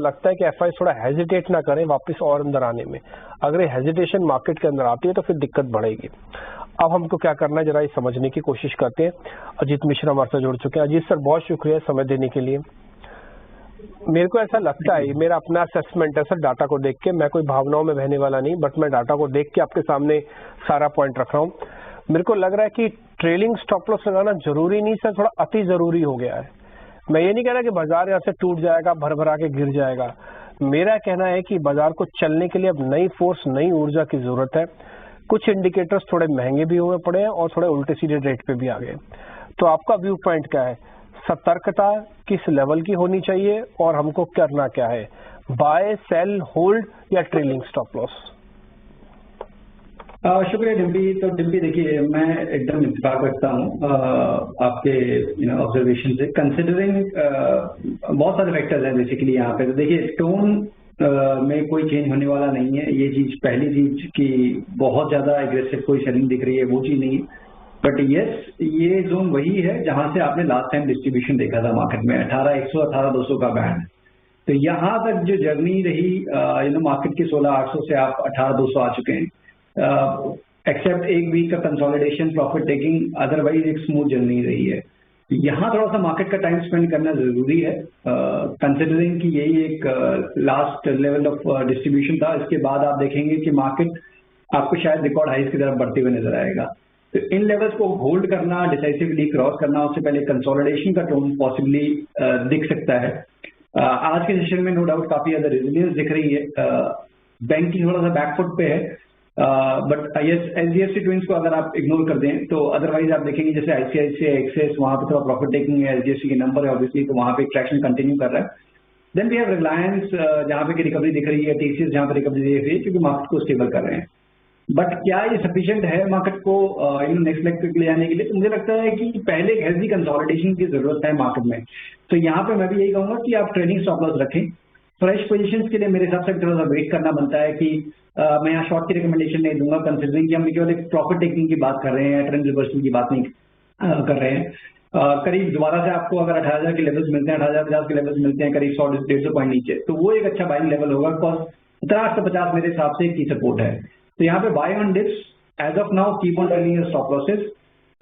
लगता है कि एफआई थोड़ा हेजिटेट ना करें वापस और अंदर आने में। अगर ये हेजिटेशन मार्केट के अंदर आती है तो फिर दिक्कत बढ़ेगी। अब हमको क्या करना है जरा ये समझने की कोशिश करते हैं। अजीत मिश्रा हमारे साथ जुड़ चुके हैं। अजीत सर बहुत शुक्रिया समय देने के लिए। मेरे को ऐसा लगता है, मेरा अपना असेसमेंट है सर डाटा को देख के, मैं कोई भावनाओं में बहने वाला नहीं, बट मैं डाटा को देख के आपके सामने सारा पॉइंट रख रहा हूँ। मेरे को लग रहा है कि ट्रेलिंग स्टॉप लॉस लगाना जरूरी नहीं सर, थोड़ा अति जरूरी हो गया है। मैं ये नहीं कह रहा कि बाजार यहाँ से टूट जाएगा, भर भरा के गिर जाएगा। मेरा कहना है कि बाजार को चलने के लिए अब नई फोर्स, नई ऊर्जा की जरूरत है। कुछ इंडिकेटर्स थोड़े महंगे भी हुए पड़े हैं और थोड़े उल्टे सीधे रेट पे भी आ गए। तो आपका व्यू पॉइंट क्या है? सतर्कता किस लेवल की होनी चाहिए और हमको करना क्या है? बाय, सेल, होल्ड या ट्रेलिंग स्टॉप लॉस? शुक्रिया डिम्पी। तो डिम्पी देखिए, मैं एकदम इत्तेफाक रखता हूँ आपके ऑब्जर्वेशन से। कंसिडरिंग बहुत सारे फैक्टर्स हैं बेसिकली यहाँ पे। तो देखिए, टोन में कोई चेंज होने वाला नहीं है। ये चीज पहली चीज की बहुत ज्यादा एग्रेसिव कोई सेलिंग दिख रही है, वो चीज नहीं है। बट यस, ये जोन वही है जहां से आपने लास्ट टाइम डिस्ट्रीब्यूशन देखा था मार्केट में, 18,100 18,200 का बैंड। तो यहाँ तक जो जर्नी रही मार्केट की 16,800 से आप 18,200 आ चुके हैं। एक्सेप्ट एक वीक का कंसोलिडेशन, प्रॉफिट टेकिंग, अदरवाइज एक स्मूथ जर्नी रही है। यहाँ थोड़ा सा मार्केट का टाइम स्पेंड करना जरूरी है, कंसिडरिंग कि यही एक लास्ट लेवल ऑफ डिस्ट्रीब्यूशन था। इसके बाद आप देखेंगे कि मार्केट आपको शायद रिकॉर्ड हाइस की तरफ बढ़ते हुए नजर आएगा। तो इन लेवल्स को होल्ड करना, डिसाइसिवली क्रॉस करना, उससे पहले कंसोलिडेशन का टोन पॉसिबली दिख सकता है। आज के सेशन में नो डाउट काफी ज्यादा रेजिलियंस दिख रही है। बैंकिंग थोड़ा सा बैकफुट पे है, बट यस, एचडीएफसी ट्विंस को अगर आप इग्नोर कर दें तो अदरवाइज आप देखेंगे जैसे आईसीआईसीआई, एक्सेस, वहां पे थोड़ा प्रॉफिट टेकिंग है, एचडीएफसी के नंबर है ऑब्वियसली, तो वहां पे ट्रैक्शन कंटिन्यू कर रहा है। देन वी हैव रिलायंस जहां पे की रिकवरी दिख रही है, टीसीएस जहां पे रिकवरी दिख रही है, क्योंकि मार्केट को स्टेबल कर रहे हैं। बट क्या ये सफिशिएंट है मार्केट को नेक्स्ट लेग पे ले जाने के लिए? तो मुझे लगता है कि पहले एक हेल्दी कंसोलिडेशन की जरूरत है मार्केट में। तो यहाँ पे मैं भी यही कहूंगा कि आप ट्रेडिंग स्टॉप लॉस रखें। फ्रेश पोजीशंस के लिए मेरे हिसाब से थोड़ा सा वेट करना बनता है कि मैं यहाँ शॉर्ट की रिकमेंडेशन नहीं दूंगा, कंसिडरिंग कि हम केवल एक प्रॉफिट टेकिंग की बात कर रहे हैं, ट्रेंड रिवर्सल की बात नहीं कर रहे हैं। करीब दोबारा से आपको अगर 18,000 के लेवल्स मिलते हैं, 18,050 के लेवल्स मिलते हैं, करीब 100-150 पॉइंट नीचे, तो वो एक अच्छा बाइंग लेवल होगा। बिकॉज 17,850 मेरे हिसाब से की सपोर्ट है। तो यहाँ पे buy on dips, as of now keep on trading stop losses.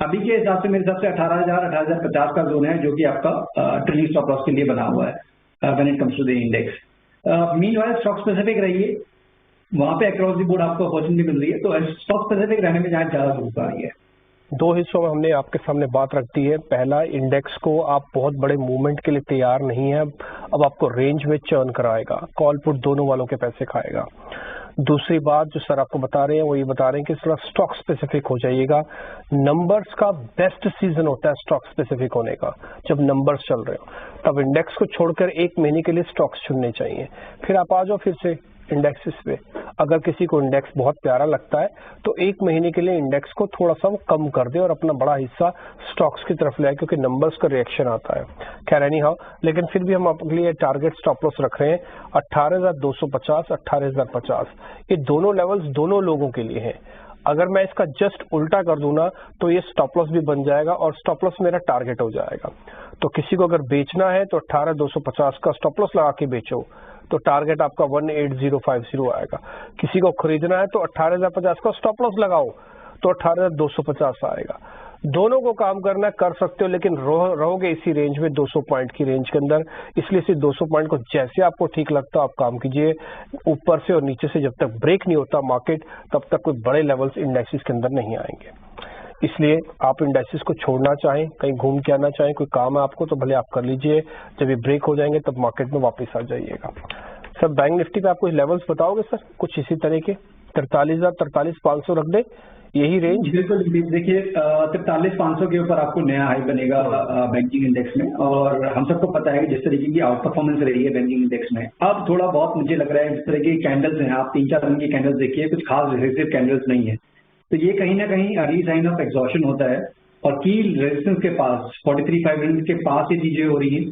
अभी के हिसाब से मेरे हिसाब से 18,000 18,050 का जोन है जो कि आपका ट्रेडिंग स्टॉप लॉस के लिए बना हुआ है when it comes to the index. Meanwhile stock specific रहिए, वहां पे अक्रॉस द बोर्ड आपको अपॉर्चुनिटी मिल रही है, तो स्टॉक स्पेसिफिक रहने में ज्यादा जरूरत आ रही है। दो हिस्सों में हमने आपके सामने बात रख दी है। पहला, इंडेक्स को आप बहुत बड़े मूवमेंट के लिए तैयार नहीं है, अब आपको रेंज में चर्न कराएगा, कॉल पुट दोनों वालों के पैसे खाएगा। दूसरी बात जो सर आपको बता रहे हैं वो ये बता रहे हैं कि थोड़ा स्टॉक स्पेसिफिक हो जाइएगा। नंबर्स का बेस्ट सीजन होता है स्टॉक स्पेसिफिक होने का, जब नंबर्स चल रहे हो। तब इंडेक्स को छोड़कर एक महीने के लिए स्टॉक्स चुनने चाहिए, फिर आप आ जाओ फिर से इंडेक्सेस पे। अगर किसी को इंडेक्स बहुत प्यारा लगता है तो एक महीने के लिए इंडेक्स को थोड़ा सा कम कर दे और अपना बड़ा हिस्सा स्टॉक्स की तरफ ले आए, क्योंकि नंबर्स का रिएक्शन आता है। खैर एनी हाउ, लेकिन फिर भी हम अपने लिए टारगेट स्टॉप लॉस रख रहे हैं 18,250, 18,050। ये दोनों लेवल्स दोनों लोगों के लिए हैं। अगर मैं इसका जस्ट उल्टा कर दूं ना तो ये स्टॉप लॉस भी बन जाएगा और स्टॉप लॉस मेरा टारगेट हो जाएगा। तो किसी को अगर बेचना है तो 18,250 का स्टॉप लॉस लगा के बेचो, तो टारगेट आपका 18,050 आएगा। किसी को खरीदना है तो 18,050 का स्टॉप लॉस लगाओ, तो 18,250 आएगा। दोनों को काम करना कर सकते हो, लेकिन रहोगे इसी रेंज में, 200 पॉइंट की रेंज के अंदर। इसलिए इसी 200 पॉइंट को जैसे आपको ठीक लगता है आप काम कीजिए। ऊपर से और नीचे से जब तक ब्रेक नहीं होता मार्केट, तब तक कोई बड़े लेवल्स इंडेक्सेस के अंदर नहीं आएंगे। इसलिए आप इंडेक्सेस को छोड़ना चाहें, कहीं घूम के आना चाहें, कोई काम है आपको तो भले आप कर लीजिए। जब ये ब्रेक हो जाएंगे तब मार्केट में वापस आ जाइएगा। सर बैंक निफ्टी पे आप कुछ लेवल्स बताओगे सर, कुछ इसी तरह के? 43,000, 43,500 रख दे, यही रेंज? बिल्कुल। देखिए 43,500 के ऊपर आपको नया हाई बनेगा बैंकिंग इंडेक्स में, और हम सबको पता है कि जिस तरीके की आउट परफॉर्मेंस रही है बैंकिंग इंडेक्स में, अब थोड़ा बहुत मुझे लग रहा है जिस तरह की कैंडल्स हैं, आप 3-4 दिन की कैंडल्स देखिए, कुछ खास रिसेसिव कैंडल्स नहीं है। तो ये कहीं ना कहीं अर्ली साइन ऑफ एग्जॉशन होता है, और की रेजिस्टेंस के पास 43,500 के पास ये चीजें हो रही हैं।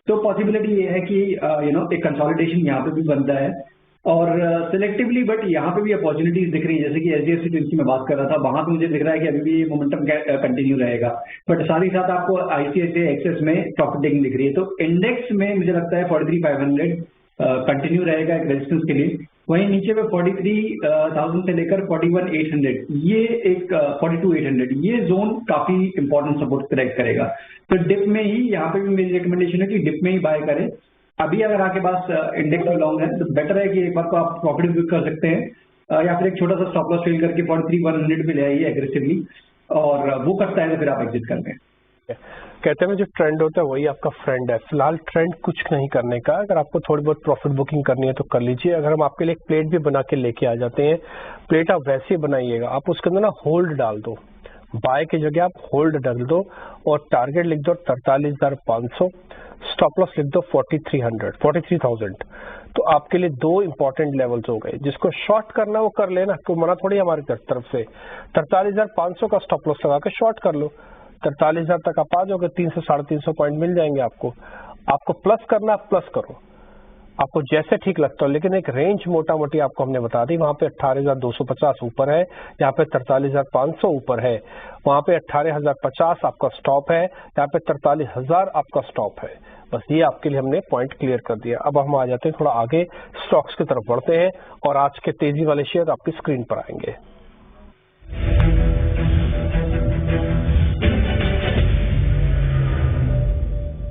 तो पॉसिबिलिटी ये है कि एक कंसोलिडेशन यहाँ पे भी बनता है, और सिलेक्टिवली, बट यहाँ पे भी अपॉर्चुनिटीज दिख रही है। जैसे कि एचडीएफसी ट्विंस की मैं बात कर रहा था, वहां पे मुझे दिख रहा है कि अभी भी मोमेंटम कंटिन्यू रहेगा, बट साथ ही साथ आपको आईसीआईसीआई एक्सेस में प्रॉफिट टेकिंग दिख रही है। तो इंडेक्स में मुझे लगता है 43,500 कंटिन्यू रहेगा एक रेजिस्टेंस के लिए। वहीं नीचे पे 43,000 से लेकर 41,800 ये एक 42,800 ये जोन काफी इंपॉर्टेंट सपोर्ट क्रैक करेगा। तो डिप में ही यहाँ पे भी मेरी रिकमेंडेशन है कि डिप में ही बाय करें। अभी अगर आपके पास इंडेक्स में लॉन्ग है तो बेटर है कि एक बार को आप प्रॉफिट बुक कर सकते हैं या फिर एक छोटा सा स्टॉप लॉस फिल करके 43,100 पे ले आइए एग्रेसिवली, और वो करता है तो फिर आप एग्जिट कर लें। कहते हैं जो ट्रेंड होता है वही आपका फ्रेंड है। फिलहाल ट्रेंड कुछ नहीं करने का, अगर आपको थोड़ी बहुत प्रॉफिट बुकिंग करनी है तो कर लीजिए। अगर हम आपके लिए एक प्लेट भी बना के लेके आ जाते हैं, प्लेट आप वैसे ही बनाइएगा, आप उसके अंदर ना होल्ड डाल दो, बाय की जगह आप होल्ड डाल दो और टारगेट लिख दो 43,500, स्टॉप लॉस लिख दो 43,000। तो आपके लिए दो इंपॉर्टेंट लेवल्स हो गए। जिसको शॉर्ट करना वो कर लेना, कोई मना थोड़ी हमारी तरफ से। 43,500 का स्टॉप लॉस लगा के शॉर्ट कर लो, 43,000 तक आप आ जाओगे, 300 साढ़े 300 पॉइंट मिल जाएंगे आपको। आपको प्लस करना प्लस करो, आपको जैसे ठीक लगता हो, लेकिन एक रेंज मोटा मोटी आपको हमने बता दी। वहां पे 18,250 ऊपर है, यहाँ पे 43,500 ऊपर है, वहां पे 18,050 आपका स्टॉप है, यहाँ पे 43,000 आपका स्टॉप है। बस ये आपके लिए हमने पॉइंट क्लियर कर दिया। अब हम आ जाते हैं थोड़ा आगे, स्टॉक्स की तरफ बढ़ते हैं और आज के तेजी वाले शेयर आपकी स्क्रीन पर आएंगे।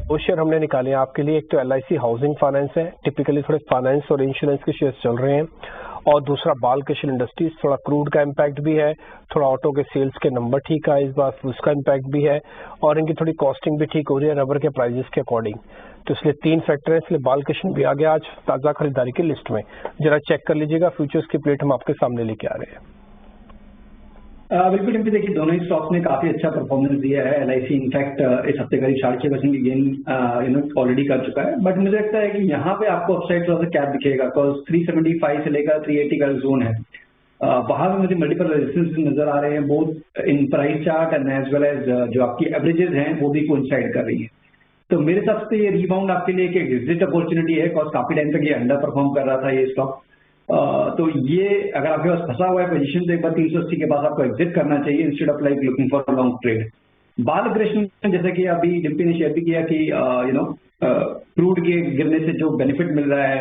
दो शेयर हमने निकाले हैं आपके लिए। एक तो LIC हाउसिंग फाइनेंस है, टिपिकली थोड़े फाइनेंस और इंश्योरेंस के शेयर्स चल रहे हैं, और दूसरा बालकृष्ण इंडस्ट्रीज, थोड़ा क्रूड का इम्पैक्ट भी है, थोड़ा ऑटो के सेल्स के नंबर ठीक है इस बार, उसका इम्पैक्ट भी है, और इनकी थोड़ी कॉस्टिंग भी ठीक हो रही है रबर के प्राइजेस के अकॉर्डिंग। तो इसलिए तीन फैक्टर है, इसलिए बालकृष्ण भी आ गया आज ताजा खरीदारी की लिस्ट में। जरा चेक कर लीजिएगा, फ्यूचर्स की प्लेट हम आपके सामने लेके आ रहे हैं। बिल्कुल टिम्पी, देखिए दोनों ही स्टॉक्स ने काफी अच्छा परफॉर्मेंस दिया है। LIC इनफैक्ट इस हफ्ते करीब 6.5% की गेन ऑलरेडी कर चुका है, बट मुझे लगता है कि यहाँ पे आपको अपसाइड थोड़ा सा कैप दिखेगा, बिकॉज 375 से लेकर 380 का जोन है, वहां पे मुझे मल्टीपल रेजिस्टेंस नजर आ रहे हैं, both in price chart and as well as जो आपकी एवरेजेस हैं वो भी कोइंसाइड कर रही है। तो मेरे हिसाब से ये रिबाउंड आपके लिए एक एग्जिट अपॉर्चुनिटी है, बिकॉज काफी टाइम तक ये अंडर परफॉर्म कर रहा था ये स्टॉक। तो ये अगर आपके पास फंसा हुआ है पोजीशन तो एक बार 380 के पास आपको एग्जिट करना चाहिए instead of like looking for long trade. Balkrishna जैसे कि अभी डिम्पी ने शेयर भी किया कि क्रूड के गिरने से जो बेनिफिट मिल रहा है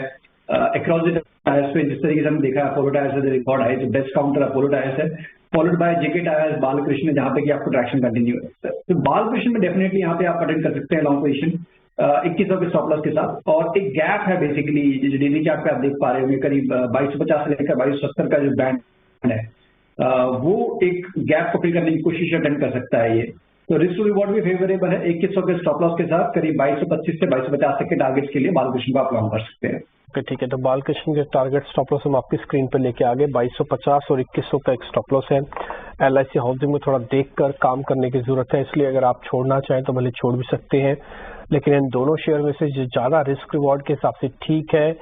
अक्रॉस द टायर्स पे, जिस तरीके से हमने देखा अपोलो टायर्स रिकॉर्ड है, जो बेस्ट काउंटर अपोलो टायर्स है, followed by JK tyres, Balkrishna, जहाँ पे कि आपको ट्रैक्शन कंटिन्यू है। तो बालकृष्ण में डेफिनेटली यहाँ पे आप अटेंड कर सकते हैं लॉन्ग पोजीशन 2100 के स्टॉप लॉस के साथ, और एक गैप है बेसिकली जो डेली चार्ट पे आप देख पा रहे होंगे, करीब 2250 से लेकर 2270 का जो बैंड है, वो एक गैप को फिल करने की कोशिश अटेंड कर सकता है ये। तो रिस्क टू रिवॉर्ड भी फेवरेबल है, 2100 के स्टॉप लॉस के साथ करीब 2225 से 2250 तक के टारगेट्स के लिए बालकृष्ण को आप लॉन्ग कर सकते हैं। ठीक है, तो बालकृष्ण के टारगेट स्टॉप लॉस हम आपकी स्क्रीन पर लेके आगे 2250 और 2100 का एक स्टॉप लॉस है। LIC हाउसिंग में थोड़ा देखकर काम करने की जरूरत है, इसलिए अगर आप छोड़ना चाहें तो भले छोड़ भी सकते हैं, लेकिन इन दोनों शेयर में से जो ज्यादा रिस्क रिवॉर्ड के हिसाब से ठीक है,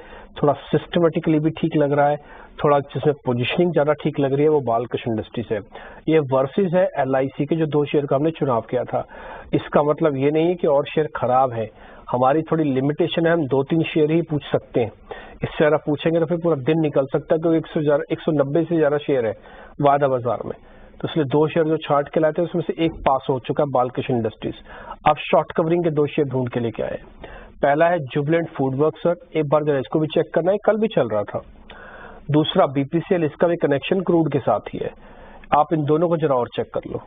थोड़ा सिस्टमेटिकली भी ठीक लग रहा है, थोड़ा जिसमें पोजीशनिंग ज्यादा ठीक लग रही है, वो बालकृष्ण इंडस्ट्रीज है। ये वर्सेस है LIC के जो दो शेयर का हमने चुनाव किया था। इसका मतलब ये नहीं है कि और शेयर खराब है, हमारी थोड़ी लिमिटेशन है, हम 2-3 शेयर ही पूछ सकते हैं। इससे ज्यादा पूछेंगे तो फिर पूरा दिन निकल सकता है, क्योंकि 190 से ज्यादा शेयर है वादा बाजार में। तो इसलिए दो शेयर जो छांट के लाते हैं उसमें से एक पास हो चुका है, बालकृष्ण इंडस्ट्रीज। अब शॉर्ट कवरिंग के दो शेयर ढूंढ के लेके आए। पहला है जुबिलेंट फूडवर्क्स, सर एक बार जरा इसको भी चेक करना है, कल भी चल रहा था। दूसरा BPCL, इसका भी कनेक्शन क्रूड के साथ ही है, आप इन दोनों को जरा और चेक कर लो।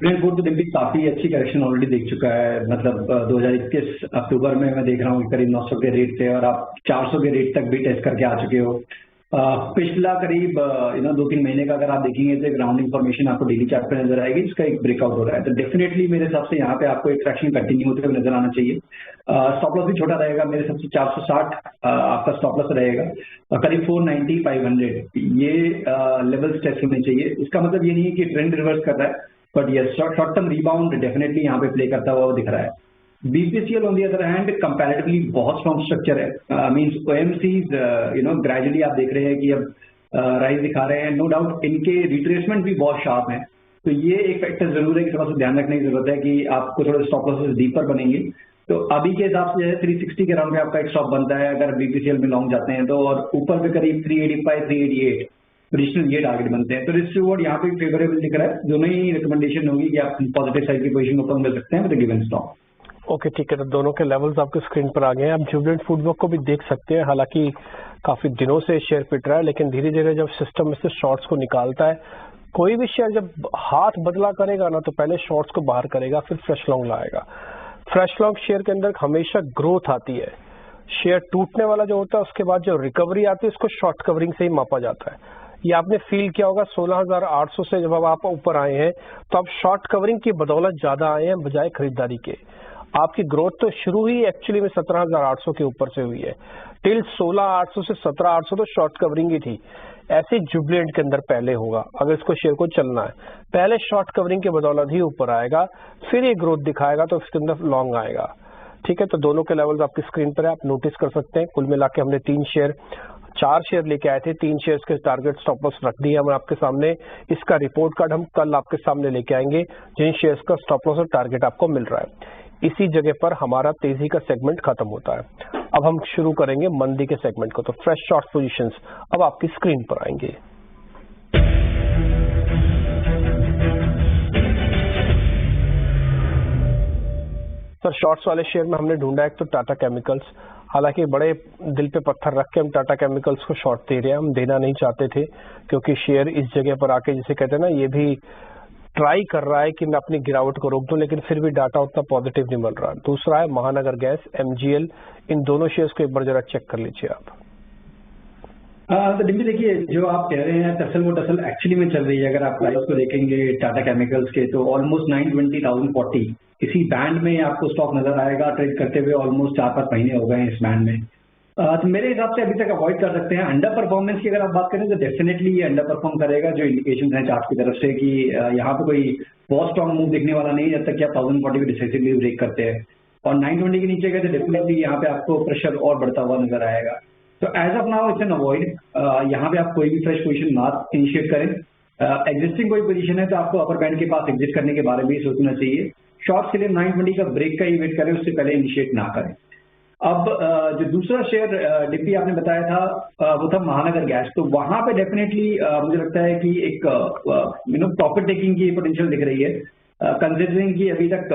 फूड तो डिम्पी काफी अच्छी करेक्शन ऑलरेडी देख चुका है, मतलब 2021 अक्टूबर में मैं देख रहा हूँ करीब 900 के रेट थे और आप 400 के रेट तक भी टेस्ट करके आ चुके हो। पिछला करीब 2-3 महीने का अगर आप देखेंगे तो एक राउंडिंग फॉर्मेशन आपको डेली चार्ट पे नजर आएगी, जिसका एक ब्रेकआउट हो रहा है। तो डेफिनेटली मेरे हिसाब से यहाँ पे आपको एक ट्रैक्शन कंटिन्यू होते हुए नजर आना चाहिए। स्टॉप लॉस भी छोटा रहेगा, मेरे हिसाब से 460 आपका स्टॉप लॉस रहेगा, करीब 490, 500 ये लेवल्स टेस्ट होने चाहिए। इसका मतलब ये नहीं है कि ट्रेंड रिवर्स कर रहा है, बट ये शॉर्ट टर्म रिबाउंड डेफिनेटली यहाँ पे प्ले करता हुआ दिख रहा है। BPCL on the other hand comparatively बहुत स्ट्रॉन्ग स्ट्रक्चर है, मींस OMCs ग्रेजुअली आप देख रहे हैं कि अब राइज दिखा रहे हैं, नो डाउट इनके रिट्रेसमेंट भी बहुत शार्प है। तो ये एक फैक्टर जरूर है कि थोड़ा सा ध्यान रखने की जरूरत है कि आपको थोड़े स्टॉप लॉसेस डीपर बनेंगे। तो अभी के हिसाब से 360 के राउंड पे आपका एक स्टॉप बनता है अगर BPCL में लॉन्ग जाते हैं तो, और ऊपर पे करीब 385, 388 पोजिशनल ये टारगेट बनते हैं। तो रिस्क रिवॉर्ड यहाँ पे फेवरेबल दिख रहा है, दोनों ही रिकमेंडेशन होगी कि आप पॉजिटिव साइड की पोजीशन ओपन कर सकते हैं विद गिवन स्टॉक। ओके ठीक है, तो दोनों के लेवल्स आपके स्क्रीन पर आ गए हैं। आप जुबिलेंट फूडवर्क को भी देख सकते हैं। हालांकि काफी दिनों से शेयर पिट रहा है, लेकिन धीरे धीरे जब सिस्टम में से शॉर्ट्स को निकालता है, कोई भी शेयर जब हाथ बदला करेगा ना, तो पहले शॉर्ट्स को बाहर करेगा, फिर फ्रेश लॉन्ग लाएगा। फ्रेश लॉन्ग शेयर के अंदर हमेशा ग्रोथ आती है। शेयर टूटने वाला जो होता है, उसके बाद जो रिकवरी आती है, उसको शॉर्ट कवरिंग से ही मापा जाता है। ये आपने फील किया होगा 16,800 से जब आप ऊपर आए हैं, तो आप शॉर्ट कवरिंग की बदौलत ज्यादा आए हैं बजाय खरीदारी के। आपकी ग्रोथ तो शुरू ही एक्चुअली में 17,800 के ऊपर से हुई है। टिल 16,800 से 17,800 तो शॉर्ट कवरिंग ही थी। ऐसे जुबिलेंट के अंदर पहले होगा, अगर इसको शेयर को चलना है, पहले शॉर्ट कवरिंग के बदौलत ही ऊपर आएगा, फिर ये ग्रोथ दिखाएगा, तो इसके अंदर लॉन्ग आएगा। ठीक है, तो दोनों के लेवल्स आपकी स्क्रीन पर है, आप नोटिस कर सकते हैं। कुल मिला के हमने 4 शेयर लेके आए थे, 3 शेयर्स के टारगेट स्टॉप लॉस रख दिए हम आपके सामने। इसका रिपोर्ट कार्ड हम कल आपके सामने लेके आएंगे, जिन शेयर्स का स्टॉप लॉस और टारगेट आपको मिल रहा है। इसी जगह पर हमारा तेजी का सेगमेंट खत्म होता है। अब हम शुरू करेंगे मंदी के सेगमेंट को। तो फ्रेश शॉर्ट पोजीशंस अब आपकी स्क्रीन पर आएंगे। सर शॉर्ट्स वाले शेयर में हमने ढूंढा एक तो टाटा केमिकल्स। हालांकि बड़े दिल पे पत्थर रख के हम टाटा केमिकल्स को शॉर्ट दे रहे हैं, हम देना नहीं चाहते थे, क्योंकि शेयर इस जगह पर आके, जिसे कहते हैं ना, ये भी ट्राई कर रहा है कि मैं अपनी गिरावट को रोक दूं, लेकिन फिर भी डाटा उतना पॉजिटिव नहीं मिल रहा। दूसरा है महानगर गैस, MGL। इन दोनों शेयर्स को एक बार जरा चेक कर लीजिए आप। तो डिम्पी देखिए, जो आप कह रहे हैं टसल, वो टसल एक्चुअली में चल रही है। अगर आप प्राइस को देखेंगे टाटा केमिकल्स के, तो ऑलमोस्ट 920,040 इसी बैंड में आपको स्टॉक नजर आएगा ट्रेड करते हुए। ऑलमोस्ट 4-5 महीने हो गए हैं इस बैंड में। तो मेरे हिसाब से अभी तक अवॉइड कर सकते हैं। अंडर परफॉर्मेंस की अगर आप बात करें तो डेफिनेटली ये अंडर परफॉर्म करेगा। जो इंडिकेशन है चार्ट की तरफ से कि यहाँ पे कोई बहुत स्ट्रॉन्ग मूव दिखने वाला नहीं, जब तक कि आप 1040 को डिसाइसिवली ब्रेक करते हैं और 920 के नीचे गए तो डेफिनेटली यहाँ पे आपको प्रेशर और बढ़ता हुआ नजर आएगा। तो as of now it's an avoid. यहाँ पे आप कोई भी फ्रेश पोजीशन ना इनिशिएट करें। एग्जिस्टिंग कोई पोजीशन है तो आपको अपर बैंड के पास एग्जिट करने के बारे में भी सोचना चाहिए। शॉर्ट्स के लिए 920 का ब्रेक का ही वेट करें, उससे पहले इनिशिएट ना करें। अब जो दूसरा शेयर डिप्पी आपने बताया था वो था महानगर गैस। तो वहां पे डेफिनेटली मुझे लगता है कि एक प्रॉफिट टेकिंग की पोटेंशियल दिख रही है, कंसिडरिंग कि अभी तक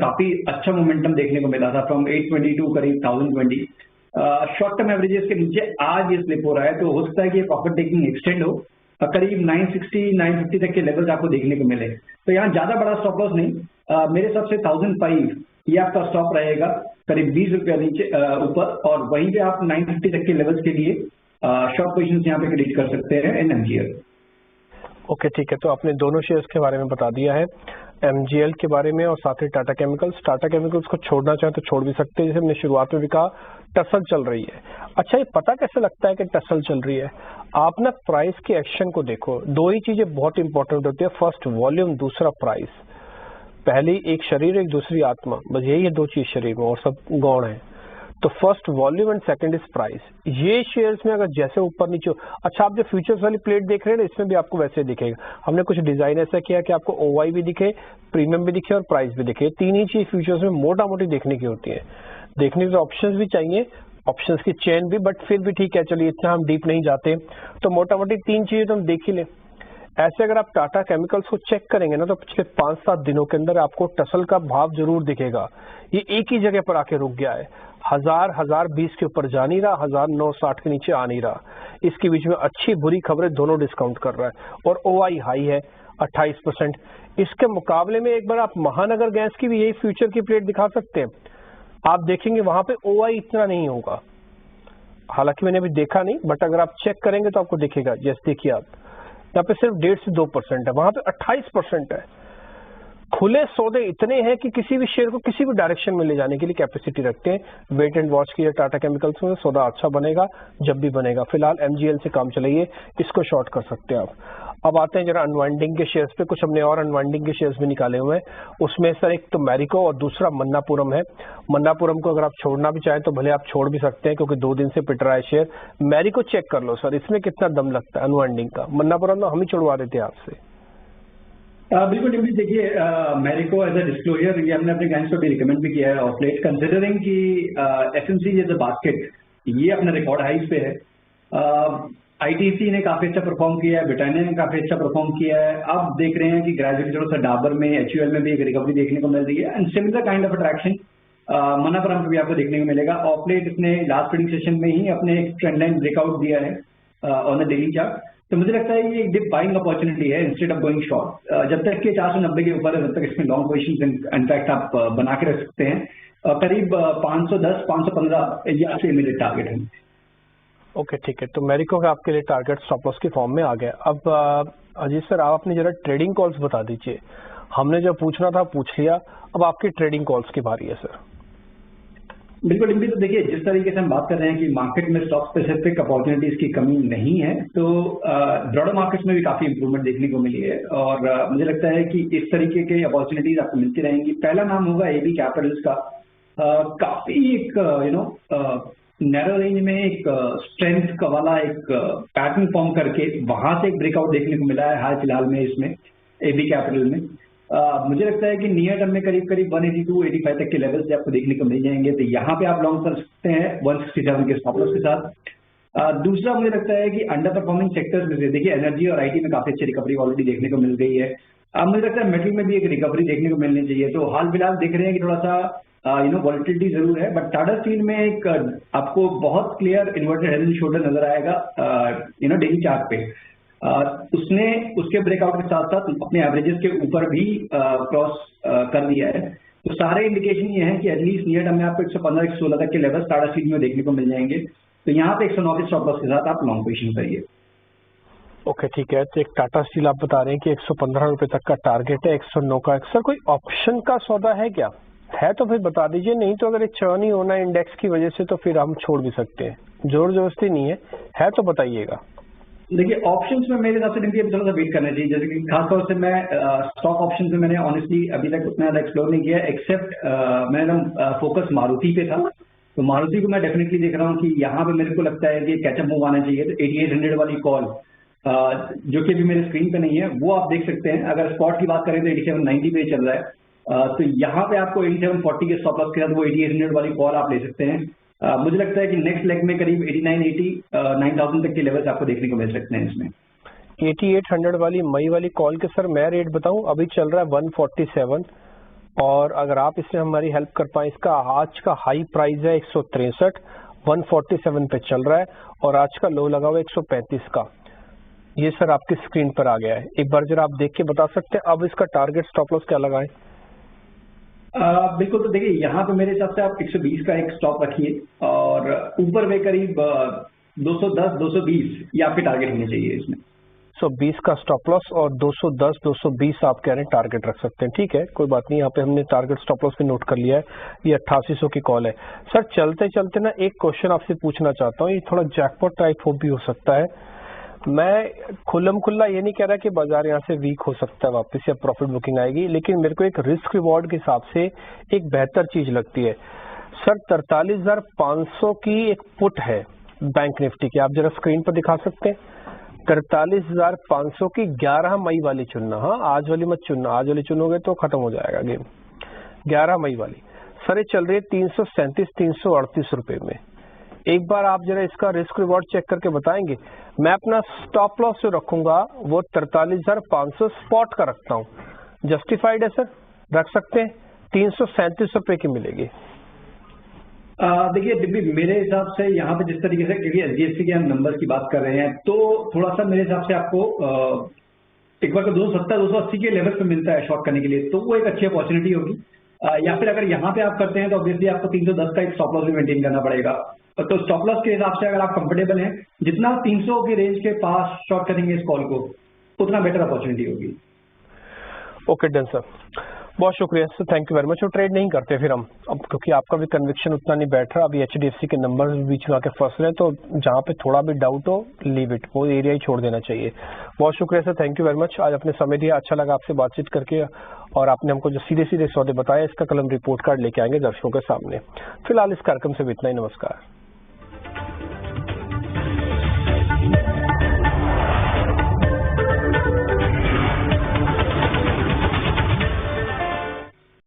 काफी अच्छा मोमेंटम देखने को मिला था फ्रॉम 820 टू करीब 1020। शॉर्ट टर्म एवरेजेस के नीचे आज ये स्लिप हो रहा है, तो हो सकता है कि प्रॉफिट टेकिंग एक्सटेंड हो, करीब 960-950 तक के लेवल्स आपको देखने को मिले। तो यहाँ ज्यादा बड़ा स्टॉप लॉस नहीं, मेरे हिसाब से 1005 ये आपका स्टॉप रहेगा, करीब 20 रुपया नीचे ऊपर, और वहीं पे आप 950 तक के लेवल्स के लिए शॉर्ट पोजीशन यहाँ पे क्रिएट कर सकते हैं इन MGL। ओके ठीक है, तो आपने दोनों शेयर्स के बारे में बता दिया है, MGL के बारे में और साथ ही टाटा केमिकल्स। टाटा केमिकल्स को छोड़ना चाहे तो छोड़ भी सकते हैं, जैसे हमने शुरुआत में भी कहा टसल चल रही है। अच्छा, ये पता कैसे लगता है कि टसल चल रही है? आप ना प्राइस के एक्शन को देखो। दो ही चीजें बहुत इंपॉर्टेंट होती है, फर्स्ट वॉल्यूम, दूसरा प्राइस। पहली एक शरीर, एक दूसरी आत्मा, बस यही है दो चीज शरीर में, और सब गौण है। तो first volume and second is price. ये शेयर्स में अगर जैसे ऊपर नीचे, अच्छा आप जो फ्यूचर्स वाली प्लेट देख रहे हैं ना, इसमें भी आपको वैसे दिखेगा। हमने कुछ डिजाइन ऐसा किया कि आपको OI भी दिखे, प्रीमियम भी दिखे और प्राइस भी दिखे। तीन ही चीज फ्यूचर्स में मोटा मोटी देखने की होती है। देखने के ऑप्शंस भी चाहिए, ऑप्शंस की चेन भी, बट फिर भी ठीक है, चलिए इतना हम डीप नहीं जाते, तो मोटा मोटी तीन चीजें तो हम देख ही लें। ऐसे अगर आप टाटा केमिकल्स को चेक करेंगे ना, तो पिछले 5-7 दिनों के अंदर आपको टसल का भाव जरूर दिखेगा। ये एक ही जगह पर आके रुक गया है, 1020 के ऊपर जा नहीं रहा, 1960 के नीचे आ नहीं रहा। इसके बीच में अच्छी बुरी खबरें दोनों डिस्काउंट कर रहा है, और OI हाई है 28%। इसके मुकाबले में एक बार आप महानगर गैस की भी यही फ्यूचर की प्लेट दिखा सकते हैं, आप देखेंगे वहां पे OI इतना नहीं होगा। हालांकि मैंने अभी देखा नहीं, बट अगर आप चेक करेंगे तो आपको दिखेगा। जैसे देखिए आप यहाँ पे सिर्फ 1.5 से 2% है, वहां पे 28% है। खुले सौदे इतने हैं कि किसी भी शेयर को किसी भी डायरेक्शन में ले जाने के लिए कैपेसिटी रखते हैं। वेट एंड वॉच की टाटा केमिकल्स में सौदा अच्छा बनेगा जब भी बनेगा। फिलहाल MGL से काम चलाइए, इसको शॉर्ट कर सकते हैं आप। अब आते हैं जरा अनवाइंडिंग के शेयर्स पे। कुछ हमने और अनवाइंडिंग के शेयर्स भी निकाले हुए हैं। उसमें सर एक तो मैरिको और दूसरा मन्नापुरम है। मन्नापुरम को अगर आप छोड़ना भी चाहें तो भले आप छोड़ भी सकते हैं, क्योंकि 2 दिन से पिट रहा है शेयर। मैरिको चेक कर लो सर, इसमें कितना दम लगता है अनवाइंडिंग का। मन्नापुरम तो हम ही छुड़वा देते हैं आपसे। बिल्कुल डिम्पी, देखिए मैरिको एज अ डिस्क्लोजर ये हमने अपने क्लाइंट्स को भी रिकमेंड भी किया है ऑफ लेट, कंसिडरिंग कि FMCG एज अ बास्केट ये अपना रिकॉर्ड हाइस पे है। ITC ने काफी अच्छा परफॉर्म किया है, ब्रिटानिया ने काफी अच्छा परफॉर्म किया है। अब देख रहे हैं कि ग्रेजुअली थोड़ा सा डाबर में, HUL में भी एक रिकवरी देखने को मिल रही है, and similar kind of attraction Manappuram पे भी आपको देखने को मिलेगा। ऑफ लेट इसने लास्ट ट्रेडिंग सेशन में ही अपने एक ट्रेंड लाइन ब्रेकआउट दिया है ऑन द डेली चार्ट। तो मुझे लगता है ये एक डिप बाइंग अपॉर्चुनिटी है इंस्टेड ऑफ गोइंग शॉर्ट। जब तक के 490 के ऊपर है तब तक इसमें लॉन्ग पोजीशन इनफैक्ट आप बना के रख सकते हैं। करीब 510 515 ये आपके इमीडिएट टारगेट है। ओके ठीक है, तो मैरिको का आपके लिए टारगेट स्टॉप लॉस के फॉर्म में आ गया। अब अजीत सर आप अपनी जरा ट्रेडिंग कॉल्स बता दीजिए। हमने जो पूछना था पूछ लिया, अब आपकी ट्रेडिंग कॉल्स की बारी है सर। बिल्कुल डिम्पी, तो देखिए जिस तरीके से हम बात कर रहे हैं कि मार्केट में स्टॉक स्पेसिफिक अपॉर्चुनिटीज की कमी नहीं है, तो ब्रॉडर मार्केट्स में भी काफी इंप्रूवमेंट देखने को मिली है और मुझे लगता है कि इस तरीके के अपॉर्चुनिटीज आपको मिलती रहेंगी। पहला नाम होगा एबी कैपिटल्स का। काफी एक नैरो रेंज में एक स्ट्रेंथ का वाला एक पैटर्न फॉर्म करके वहां से एक ब्रेकआउट देखने को मिला है हाल फिलहाल में इसमें एबी कैपिटल में। मुझे लगता है कि नियर टर्म में करीब करीब 182 85 तक के लेवल्स आपको देखने को मिल जाएंगे, तो यहाँ पे आप लॉन्ग कर सकते हैं 167 के स्टॉप लॉस के साथ। दूसरा मुझे लगता है कि अंडर परफॉर्मिंग सेक्टर्स में से देखिए एनर्जी और आईटी में काफी अच्छी रिकवरी ऑलरेडी देखने को मिल गई है। मुझे लगता है मेटल में भी एक रिकवरी देखने को मिलनी चाहिए। तो हाल फिलहाल देख रहे हैं कि थोड़ा सा वॉलिटिलिटी जरूर है, बट टाटा स्टील में एक आपको बहुत clear inverted head and shoulder नजर आएगा डेली चार्ट पे। उसने उसके ब्रेकआउट के साथ साथ अपने एवरेजेस के ऊपर भी क्रॉस कर दिया है। तो सारे इंडिकेशन ये हैं कि एटलीस्ट नियर टर्म में आपको 115 116 तक के लेवल्स टाटा स्टील में देखने को मिल जाएंगे। तो यहाँ पे 109 के स्टॉप लॉस के साथ आप लॉन्ग पोजीशन करिए। ओके ठीक है, तो एक टाटा स्टील आप बता रहे हैं कि 115 रुपए तक का टारगेट है, 109 का। सर कोई ऑप्शन का सौदा है क्या? है तो फिर बता दीजिए, नहीं तो अगर एक चर्न ही होना है इंडेक्स की वजह से तो फिर हम छोड़ भी सकते हैं, जोर जबरदस्ती नहीं है तो बताइएगा। देखिए ऑप्शंस में मेरे हिसाब से अभी थोड़ा सा वेट करना चाहिए। जैसे कि खासतौर से मैं स्टॉक ऑप्शंस में मैंने ऑनेस्टली अभी तक उतना ज्यादा एक्सप्लोर नहीं किया, एक्सेप्ट मैंने फोकस मारुति पे था। तो मारुति को मैं डेफिनेटली देख रहा हूँ कि यहाँ पे मेरे को लगता है कि कैचअप मूव आना चाहिए। तो 8800 वाली कॉल जो कि अभी मेरे स्क्रीन पे नहीं है वो आप देख सकते हैं। अगर स्पॉट की बात करें तो 8790 पे चल रहा है। तो यहाँ पे आपको 8740 के स्टॉप लॉस के साथ वो 8800 वाली कॉल आप ले सकते हैं। मुझे लगता है कि नेक्स्ट लेग में करीब 8980 9000 तक के लेवल्स आपको देखने को मिल सकते हैं इसमें। 8800 वाली मई वाली कॉल के सर मैं रेट बताऊं, अभी चल रहा है 147 और अगर आप इससे हमारी हेल्प कर पाए, इसका आज का हाई प्राइस है 163, 147 पे चल रहा है और आज का लो लगा हुआ 135 का। ये सर आपकी स्क्रीन पर आ गया है, एक बार जरा आप देख के बता सकते हैं अब इसका टारगेट स्टॉप लॉस क्या लगाएं? बिल्कुल, तो देखिए यहाँ पे मेरे हिसाब से आप 120 का एक स्टॉप रखिए और ऊपर में करीब 210 220 ये आपके टारगेट होने चाहिए इसमें। 120 का स्टॉप लॉस और 210 220 आप कह रहे हैं टारगेट रख सकते हैं। ठीक है, कोई बात नहीं, यहाँ पे हमने टारगेट स्टॉप लॉस भी नोट कर लिया है। ये 8800 की कॉल है। सर चलते चलते ना एक क्वेश्चन आपसे पूछना चाहता हूँ, ये थोड़ा जैकपॉट टाइप हो भी हो सकता है। मैं खुल्लम खुल्ला ये नहीं कह रहा कि बाजार यहाँ से वीक हो सकता है वापस या प्रॉफिट बुकिंग आएगी, लेकिन मेरे को एक रिस्क रिवॉर्ड के हिसाब से एक बेहतर चीज लगती है। सर 43,500 की एक पुट है बैंक निफ्टी की, आप जरा स्क्रीन पर दिखा सकते हैं। 43,500 की 11 मई वाली चुनना, हाँ आज वाली मत चुनना, आज वाली चुनोगे तो खत्म हो जाएगा गेम। 11 मई वाली सर ये चल रही है 337 338 रुपए में। एक बार आप जरा इसका रिस्क रिवॉर्ड चेक करके बताएंगे। मैं अपना स्टॉप लॉस जो रखूंगा वो 43,500 स्पॉट का रखता हूँ। जस्टिफाइड है सर, रख सकते हैं? 337 रुपए की मिलेगी। देखिए मेरे हिसाब से यहाँ पे जिस तरीके से, क्योंकि एचडीएफसी के हम नंबर्स की बात कर रहे हैं, तो थोड़ा सा मेरे हिसाब से आपको एक बार 270 280 के लेवल पे मिलता है शॉर्ट करने के लिए, तो वो एक अच्छी अपॉर्चुनिटी होगी। या फिर अगर यहाँ पे आप करते हैं तो ऑब्वियसली आपको 310 का एक स्टॉप लॉस भी मेंटेन करना पड़ेगा। तो स्टॉप लॉस के हिसाब से अगर आप कंफर्टेबल हैं, जितना 300 के रेंज के पास शॉर्ट करेंगे इस कॉल को, उतना बेटर अपॉर्चुनिटी होगी। ओके डन सर, बहुत शुक्रिया sir, thank you very much. वो ट्रेड नहीं करते फिर हम, अब क्योंकि आपका भी कन्विक्शन उतना नहीं बैठ रहा, अभी एचडीएफसी के नंबर बीच में आके फंस रहे हैं, तो जहाँ पे थोड़ा भी डाउट हो लीव इट, वो एरिया ही छोड़ देना चाहिए। बहुत शुक्रिया sir, thank you very much, आज अपने समय दिया, अच्छा लगा आपसे बातचीत करके और आपने हमको जो सीधे सीधे सौदे बताया, इसका कल हम रिपोर्ट कार्ड लेके आएंगे दर्शकों के सामने। फिलहाल इस कार्यक्रम से भी इतना ही, नमस्कार।